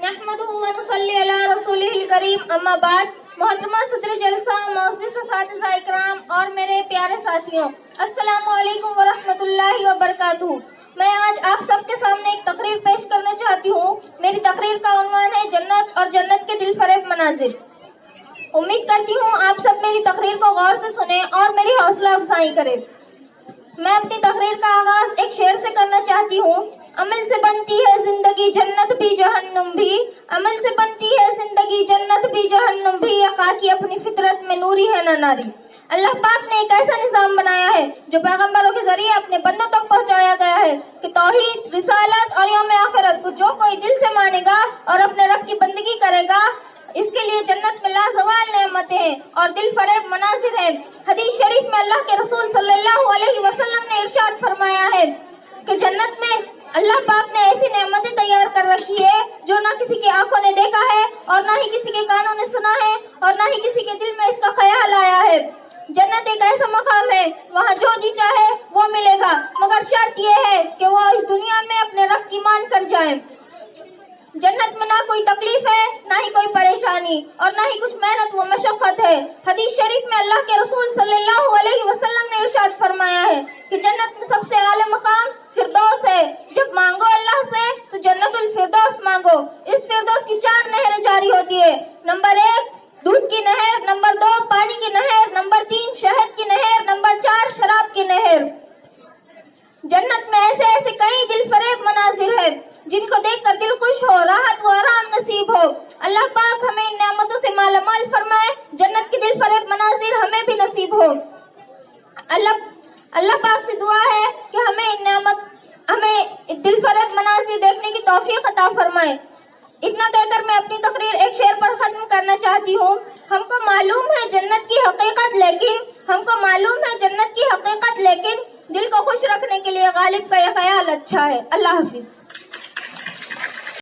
نحمدہ و نصلی علی رسولہ الکریم، اما بعد۔ محترمہ صدر جلسہ، معزز اساتذہ اکرام اور میرے پیارے ساتھیوں، السلام علیکم ورحمۃ اللہ وبرکاتہ۔ میں آج آپ سب کے سامنے ایک تقریر پیش کرنا چاہتی ہوں۔ میری تقریر کا عنوان ہے جنت اور جنت کے دل فریب مناظر۔ امید کرتی ہوں آپ سب میری تقریر کو غور سے سنیں اور میری حوصلہ افزائی کریں۔ میں اپنی تقریر کا آغاز ایک شعر سے کرنا چاہتی ہوں۔ عمل سے بنتی ہے زندگی، جنت بھی جہنم بھی، عمل سے بنتی ہے زندگی، جنت بھی جہنم بھی، خاکی اپنی فطرت میں نوری ہے نہ ناری۔ اللہ پاک نے ایک ایسا نظام بنایا ہے جو پیغمبروں کے ذریعے اپنے بندوں تک پہنچایا گیا ہے کہ توحید، رسالت اور یوم آخرت کو جو کوئی دل سے مانے گا اور اپنے رب کی بندگی کرے گا، اس کے لیے جنت میں لازوال نعمتیں ہیں اور دل فریب مناظر ہیں۔ حدیث شریف میں اللہ کے رسول صلی اللہ علیہ وسلم نے ارشاد فرمایا ہے کہ جنت میں اللہ پاک نے ایسی نعمتیں تیار کر رکھی ہے جو نہ کسی کی آنکھوں نے دیکھا ہے اور نہ ہی کسی کے کانوں نے سنا ہے اور نہ ہی کسی کے دل میں اس کا خیال آیا ہے۔ جنت ایک ایسا مقام ہے وہاں جو جی چاہے وہ ملے گا، مگر شرط یہ ہے کہ وہ اس دنیا میں اپنے رب کی مان کر جائے۔ جنت میں نہ کوئی تکلیف ہے، نہ ہی کوئی پریشانی اور نہ ہی کچھ محنت و مشقت ہے۔ حدیث شریف میں اللہ کے رسول صلی اللہ علیہ وسلم نے ارشاد فرمایا ہے کہ جنت میں سب سے اعلیٰ مقام فردوس ہے۔ جب مانگو اللہ سے تو جنت الفردوس مانگو۔ اس فردوس کی 4 نہریں جاری ہوتی ہے۔ نمبر 1 دودھ کی نہر، نمبر 2 پانی کی نہر، نمبر 3 شہد کی نہر، نمبر 4 شراب کی نہر۔ جنت میں ایسے ایسے کئی دل فریب مناظر ہیں جن کو دیکھ کر دل خوش ہو، راحت و آرام نصیب ہو۔ اللہ پاک ہمیں ان نعمتوں سے مالا مال فرمائے، جنت کی دل فریب مناظر ہمیں بھی نصیب ہو۔ اللہ پاک سے دعا ہے کہ ہمیں دل فریب مناظر دیکھنے کی توفیق عطا فرمائے۔ اتنا کہہ کر میں اپنی تقریر ایک شعر پر ختم کرنا چاہتی ہوں۔ ہم کو معلوم ہے جنت کی حقیقت لیکن دل کو خوش رکھنے کے لیے غالب کا یہ خیال اچھا ہے۔ اللہ حافظ۔